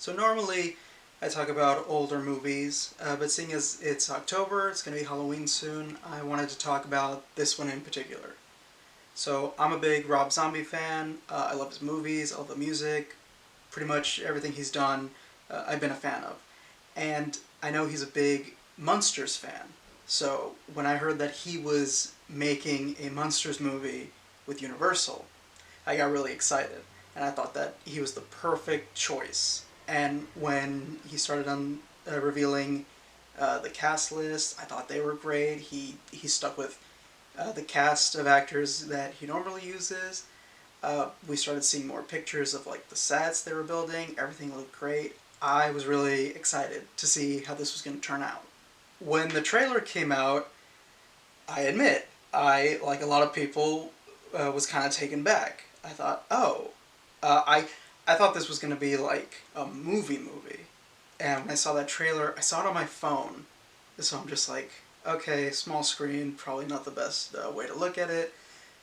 So normally I talk about older movies, but seeing as it's October, it's going to be Halloween soon, I wanted to talk about this one in particular. So I'm a big Rob Zombie fan. I love his movies, I love the music, pretty much everything he's done I've been a fan of. And I know he's a big Munsters fan. So when I heard that he was making a Munsters movie with Universal, I got really excited, and I thought that he was the perfect choice. And when he started on revealing the cast list, I thought they were great. He stuck with the cast of actors that he normally uses. We started seeing more pictures of like the sets they were building. Everything looked great. I was really excited to see how this was going to turn out. When the trailer came out, I admit, I, like a lot of people, was kind of taken back. I thought, oh, I thought this was going to be like a movie. And when I saw that trailer, I saw it on my phone. So I'm just like, okay, small screen, probably not the best way to look at it.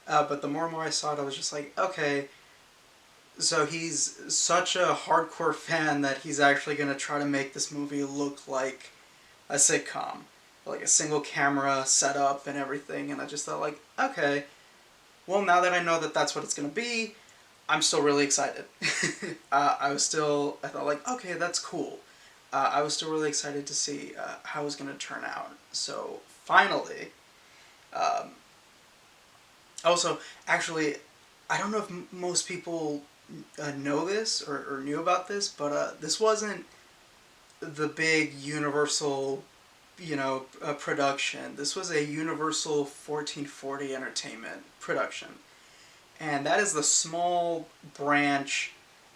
But the more and more I saw it, I was just like, okay, so he's such a hardcore fan that he's actually going to try to make this movie look like a sitcom. Like a single camera setup and everything. And I just thought like, okay, well, now that I know that that's what it's going to be, I'm still really excited. I thought like, okay, that's cool. I was still really excited to see how it was going to turn out. So finally, um, also, actually, I don't know if most people know this or knew about this, but this wasn't the big Universal, production. This was a Universal 1440 Entertainment production. And that is the small branch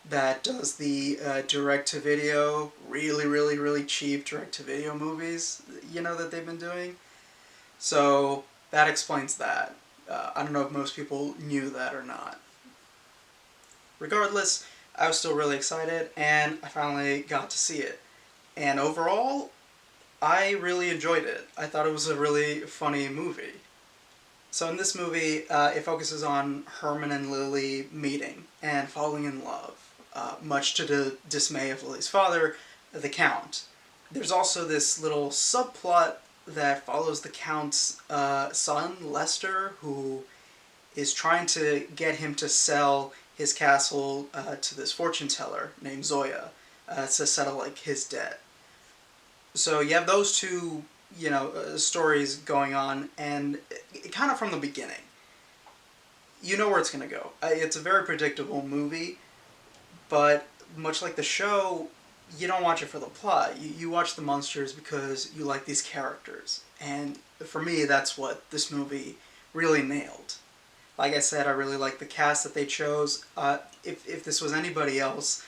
that does the direct-to-video, really cheap direct-to-video movies, that they've been doing. So that explains that. I don't know if most people knew that or not. Regardless, I was still really excited, and I finally got to see it. And overall, I really enjoyed it. I thought it was a really funny movie. So in this movie, it focuses on Herman and Lily meeting and falling in love, much to the dismay of Lily's father, the Count. There's also this little subplot that follows the Count's son, Lester, who is trying to get him to sell his castle to this fortune teller named Zoya to settle like his debt. So you have those two, stories going on, and kind of from the beginning, you know where it's going to go. It's a very predictable movie, but much like the show, you don't watch it for the plot. You watch the Munsters because you like these characters. And for me, that's what this movie really nailed. Like I said, I really like the cast that they chose. If this was anybody else,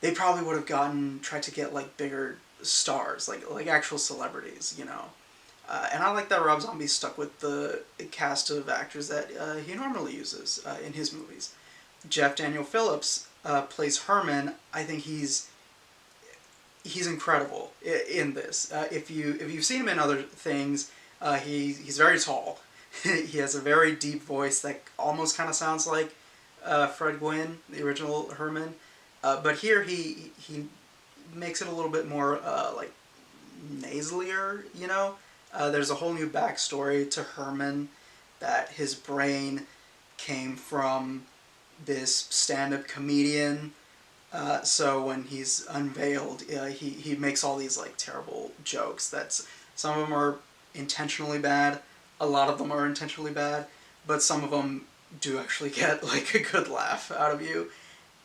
they probably would have tried to get like bigger stars, like actual celebrities, and I like that Rob Zombie stuck with the cast of actors that he normally uses in his movies. Jeff Daniel Phillips plays Herman. I think he's incredible in this. If you've seen him in other things, he's very tall. He has a very deep voice that almost kind of sounds like Fred Gwynne, the original Herman. But here he makes it a little bit more like nasalier, There's a whole new backstory to Herman, that his brain came from this stand-up comedian. So when he's unveiled, he makes all these like terrible jokes. Some of them are intentionally bad, a lot of them are intentionally bad, but some of them do actually get like a good laugh out of you.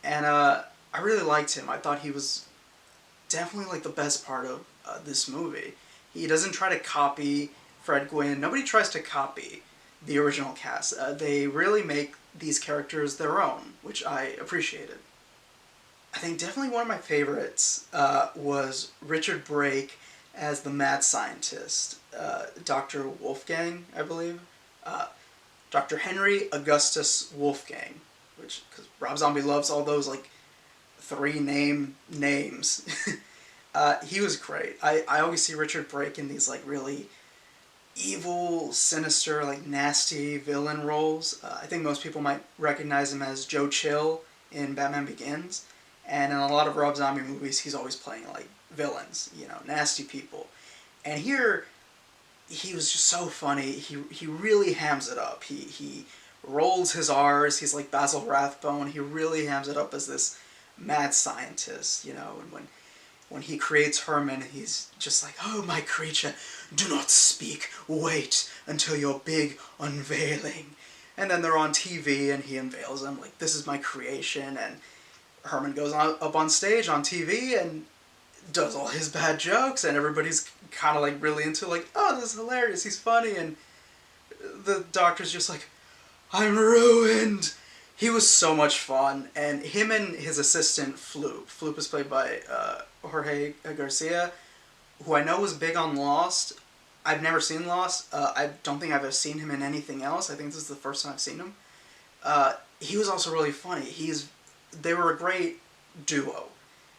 And I really liked him. I thought he was definitely like the best part of this movie. He doesn't try to copy Fred Gwynne. Nobody tries to copy the original cast. They really make these characters their own, which I appreciated. I think definitely one of my favorites was Richard Brake as the mad scientist, Dr. Wolfgang, I believe. Dr. Henry Augustus Wolfgang, because Rob Zombie loves all those like three names. He was great. I always see Richard Brake in these like really evil, sinister, like nasty villain roles. I think most people might recognize him as Joe Chill in Batman Begins. And in a lot of Rob Zombie movies, he's always playing like villains, you know, nasty people. And here, he was just so funny. He really hams it up. He rolls his R's. He's like Basil Rathbone. He really hams it up as this mad scientist, you know. And when he creates Herman, he's just like, "Oh, my creature, do not speak. Wait until your big unveiling." And then they're on TV, and he unveils them like, "This is my creation." And Herman goes up on stage on TV and does all his bad jokes, and everybody's kind of like really into like, "Oh, this is hilarious. He's funny." And the doctor's just like, "I'm ruined." He was so much fun, and him and his assistant Floop. Floop is played by Jorge Garcia, who I know was big on Lost. I've never seen Lost. I don't think I've ever seen him in anything else. I think this is the first time I've seen him. He was also really funny. They were a great duo,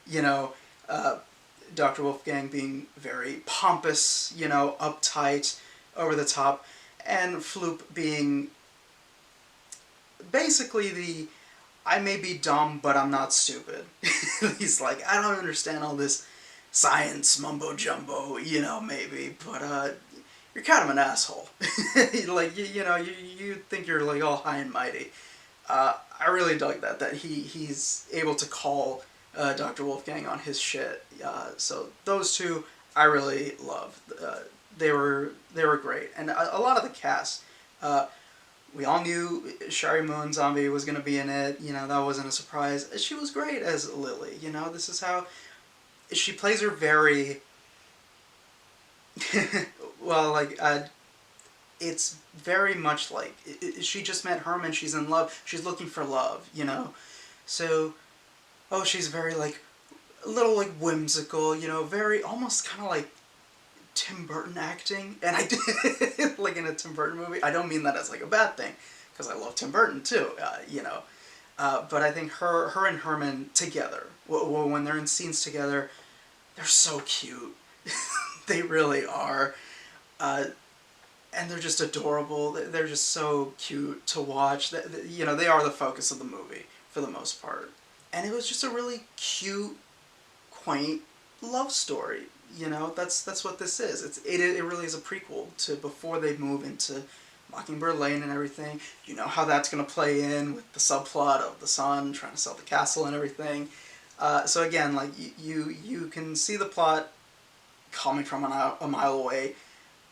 you know. Dr. Wolfgang being very pompous, you know, uptight, over the top, and Floop being basically I may be dumb, but I'm not stupid. He's like, "I don't understand all this science mumbo jumbo, you know, maybe, but you're kind of an asshole." Like, you know, you think you're like all high and mighty. I really dug that he's able to call Dr. Wolfgang on his shit. So those two I really loved. They were great, and a lot of the cast. We all knew Shari Moon Zombie was going to be in it. You know, that wasn't a surprise. She was great as Lily. You know, this is how she plays her very well. Like, it's very much like she just met Herman. She's in love. She's looking for love. You know, so she's very like a little like whimsical. You know, very almost kind of like Tim Burton acting, and I did like in a Tim Burton movie. I don't mean that as like a bad thing, because I love Tim Burton too. You know, but I think her and Herman together, when they're in scenes together, they're so cute. They really are, and they're just adorable. They're just so cute to watch. You know, they are the focus of the movie for the most part, and it was just a really cute, quaint love story. You know, that's what this is. It really is a prequel to before they move into Mockingbird Lane and everything. You know how that's going to play in with the subplot of the son trying to sell the castle and everything. So again, like you can see the plot coming from a mile away,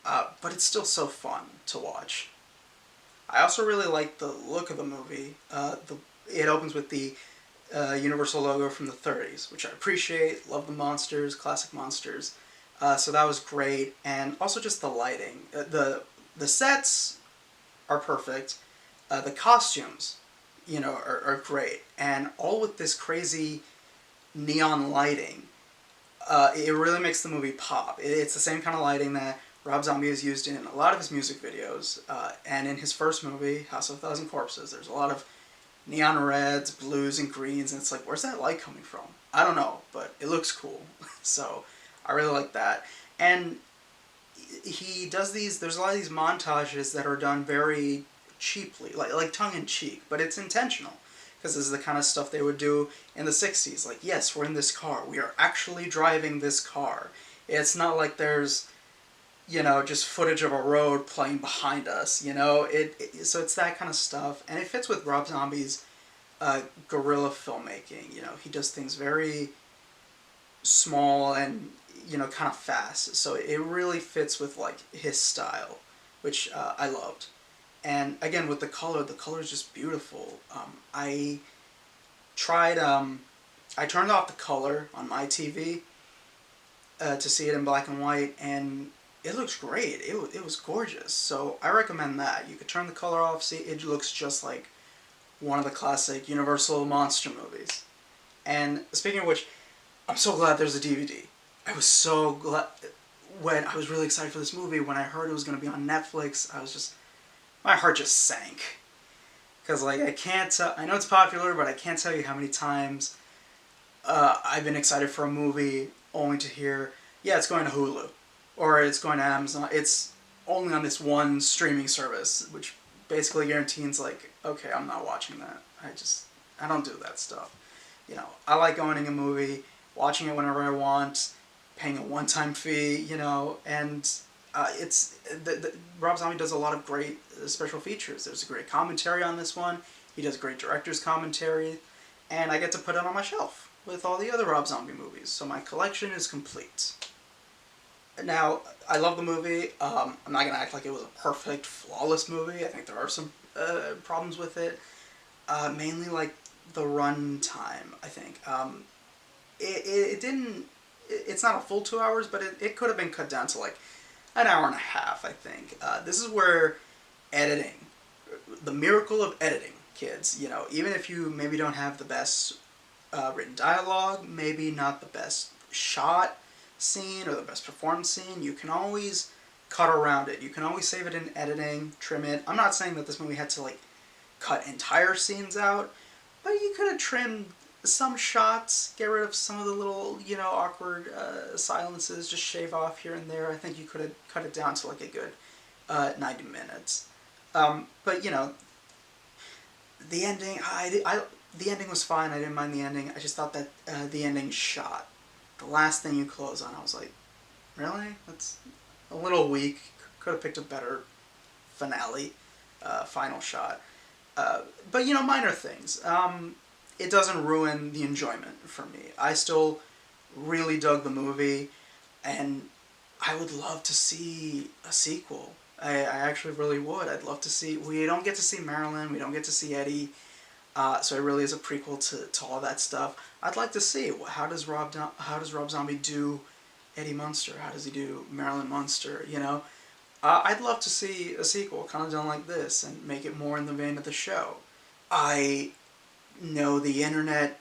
but it's still so fun to watch. I also really like the look of the movie. It opens with the Universal logo from the 30s, which I appreciate. Love the Munsters, classic Munsters. So that was great, and also just the lighting. The sets are perfect. The costumes, you know, are great, and all with this crazy neon lighting. It really makes the movie pop. It's the same kind of lighting that Rob Zombie has used in a lot of his music videos, and in his first movie, House of a Thousand Corpses. There's a lot of neon reds, blues, and greens, and it's like, where's that light coming from? I don't know, but it looks cool. So I really like that. And he does there's a lot of these montages that are done very cheaply, like tongue-in-cheek, but it's intentional, because this is the kind of stuff they would do in the 60s. Like, yes, we're in this car. We are actually driving this car. It's not like there's, you know, just footage of a road playing behind us, you know? So it's that kind of stuff, and it fits with Rob Zombie's guerrilla filmmaking. You know, he does things very small and, you know, kind of fast, so it really fits with, like, his style, which I loved. And again, with the color is just beautiful. I turned off the color on my TV to see it in black and white, and it looks great. It was gorgeous. So I recommend that. You could turn the color off, see it looks just like one of the classic Universal monster movies. And speaking of which, I'm so glad there's a DVD. I was so glad when I was really excited for this movie. When I heard it was going to be on Netflix, my heart just sank. Because, like, I know it's popular, but I can't tell you how many times I've been excited for a movie only to hear, yeah, it's going to Hulu. Or it's going to Amazon. It's only on this one streaming service, which basically guarantees, like, okay, I'm not watching that. I don't do that stuff. I like owning a movie, watching it whenever I want, paying a one-time fee, and Rob Zombie does a lot of great special features. There's a great commentary on this one. He does great director's commentary, and I get to put it on my shelf with all the other Rob Zombie movies. So my collection is complete. Now, I love the movie. I'm not going to act like it was a perfect, flawless movie. I think there are some problems with it. Mainly, like, the run time, I think. It didn't... It's not a full 2 hours, but it could have been cut down to, like, an hour and a half, I think. This is where editing, the miracle of editing, kids, even if you maybe don't have the best written dialogue, maybe not the best shot scene or the best performed scene, you can always cut around it. You can always save it in editing, trim it. I'm not saying that this movie had to, like, cut entire scenes out, but you could have trimmed some shots, get rid of some of the little, awkward silences, just shave off here and there. I think you could have cut it down to, like, a good 90 minutes. But, the ending, the ending was fine. I didn't mind the ending. I just thought that the ending shot. The last thing you close on, I was like, really? That's a little weak. Could have picked a better finale, final shot. But, minor things. It doesn't ruin the enjoyment for me. I still really dug the movie, and I would love to see a sequel. I actually really would. I'd love to see... We don't get to see Marilyn. We don't get to see Eddie. So it really is a prequel to all that stuff. I'd like to see, how does Rob Zombie do Eddie Munster? How does he do Marilyn Munster? I'd love to see a sequel kind of done like this and make it more in the vein of the show. I know the internet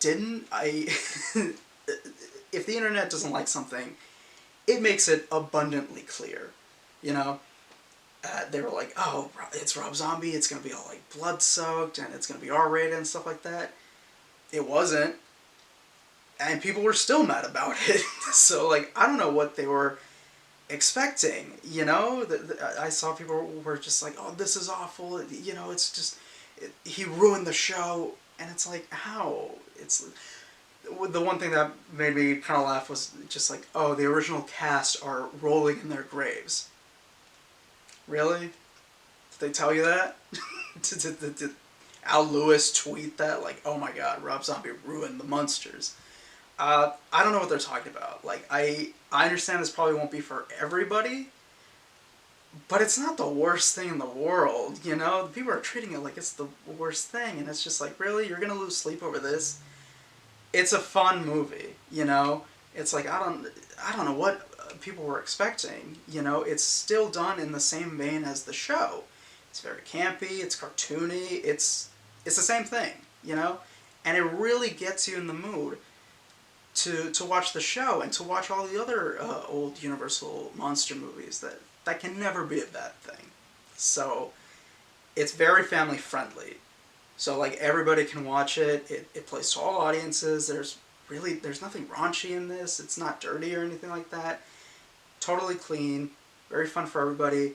didn't. If the internet doesn't like something, it makes it abundantly clear. They were like, oh, it's Rob Zombie, it's going to be all, like, blood-soaked, and it's going to be R-rated and stuff like that. It wasn't. And people were still mad about it. So, like, I don't know what they were expecting, I saw people were just like, oh, this is awful, it's just, he ruined the show, and it's like, how? It's... The one thing that made me kind of laugh was just like, oh, the original cast are rolling in their graves. Really? Did they tell you that? Did Al Lewis tweet that? Like, oh my god, Rob Zombie ruined the Munsters. I don't know what they're talking about. Like, I understand this probably won't be for everybody, but it's not the worst thing in the world, People are treating it like it's the worst thing, and it's just like, really? You're gonna lose sleep over this? It's a fun movie, It's like, I don't know what people were expecting, It's still done in the same vein as the show. It's very campy, it's cartoony, it's the same thing, And it really gets you in the mood to watch the show and to watch all the other old Universal monster movies that can never be a bad thing. So it's very family friendly. So, like, everybody can watch it. It plays to all audiences. There's nothing raunchy in this. It's not dirty or anything like that. Totally clean. Very fun for everybody.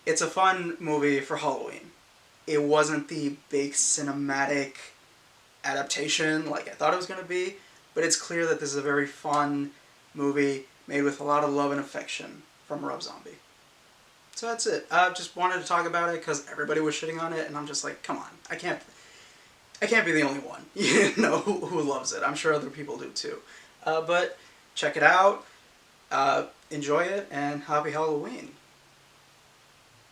It's a fun movie for Halloween. It wasn't the big cinematic adaptation like I thought it was going to be, but it's clear that this is a very fun movie made with a lot of love and affection from Rob Zombie. So that's it. I just wanted to talk about it because everybody was shitting on it, and I'm just like, come on, I can't be the only one, who loves it. I'm sure other people do too. But check it out, enjoy it, and happy Halloween.